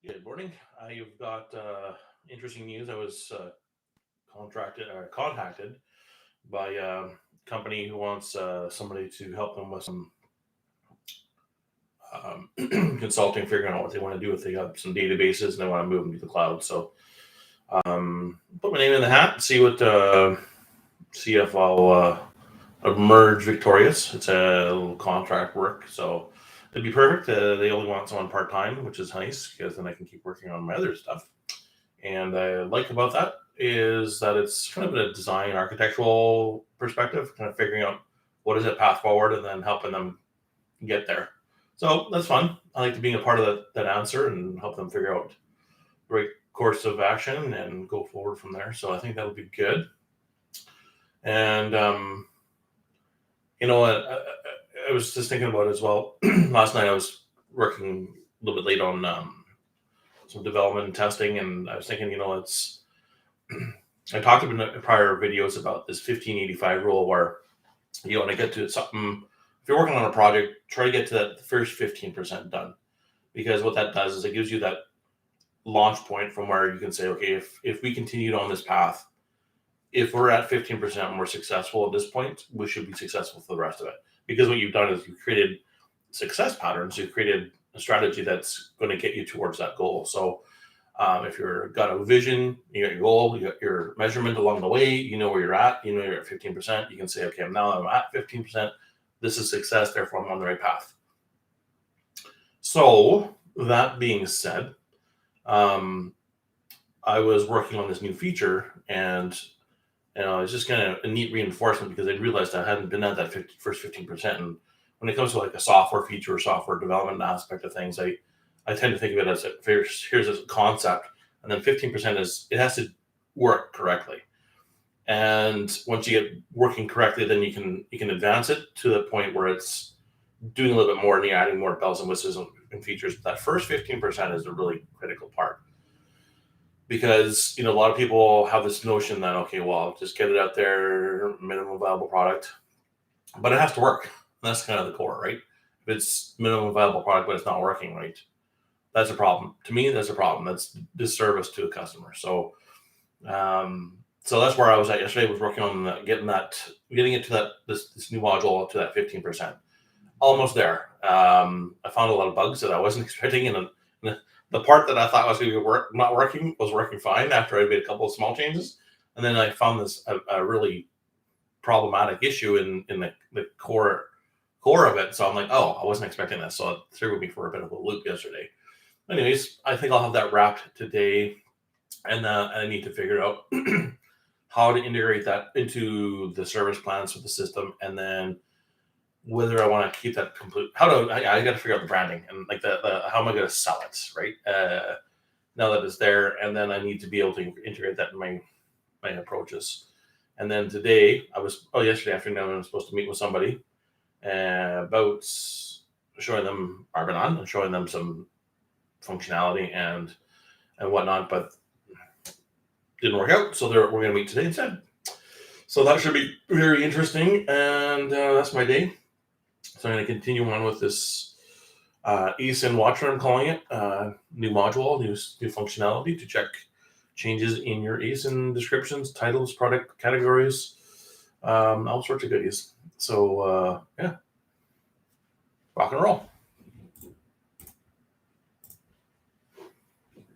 Good morning. You've got interesting news. I was contacted by a company who wants somebody to help them with some consulting, figuring out what they want to do if they got some databases and they want to move them to the cloud. So put my name in the hat, see if I'll emerge victorious. It's a little contract work, so it'd be perfect. They only want someone part time, which is nice because then I can keep working on my other stuff. And I like about that is that it's kind of a design architectural perspective, kind of figuring out what is it path forward and then helping them get there. So that's fun. I like to being a part of that answer and help them figure out the right course of action and go forward from there. So I think that'll be good. And I was just thinking about it as well. Last night I was working a little bit late on some development and testing, and I was thinking, it's I talked in prior videos about this 1585 rule where you want to get to something. If you're working on a project, try to get to that first 15% done, because what that does is it gives you that launch point from where you can say, okay, if we continued on this path, if we're at 15% and we're successful at this point, we should be successful for the rest of it. Because what you've done is you've created success patterns. You've created a strategy that's going to get you towards that goal. So if you've got a vision, you got your goal, you got your measurement along the way, you know where you're at, you're at 15%, you can say, okay, now I'm at 15%. This is success, therefore I'm on the right path. So that being said, I was working on this new feature, and it's just kind of a neat reinforcement because I realized I hadn't been at that first 15%. And when it comes to like a software feature or software development aspect of things, I tend to think of it as here's a concept, and then 15% is it has to work correctly. And once you get working correctly, then you can advance it to the point where it's doing a little bit more and you're adding more bells and whistles and features. But that first 15% is a really critical part, because a lot of people have this notion that, okay, well, just get it out there, minimum viable product, but it has to work. That's kind of the core, right? If it's minimum viable product but it's not working right, that's a problem. To me, that's a problem. That's disservice to a customer. So so that's where I was at yesterday. Was working on getting it to this new module to that 15%. Almost there. I found a lot of bugs that I wasn't expecting, and the part that I thought was going to be not working was working fine after I made a couple of small changes. And then I found this a really problematic issue in the core of it. So I'm like, oh, I wasn't expecting this. So it threw me for a bit of a loop yesterday. Anyways, I think I'll have that wrapped today, and I need to figure out how to integrate that into the service plans for the system, and then whether I want to keep that complete. I got to figure out the branding and like the how am I going to sell it, right? Now that it's there, and then I need to be able to integrate that in my approaches. And then yesterday afternoon, I was supposed to meet with somebody about showing them Argonon and showing them some functionality and whatnot, but didn't work out. So we're going to meet today instead. So that should be very interesting, and that's my day. So I'm going to continue on with this ASIN Watcher, I'm calling it, new module, new functionality to check changes in your ASIN descriptions, titles, product categories, all sorts of goodies. So yeah, rock and roll.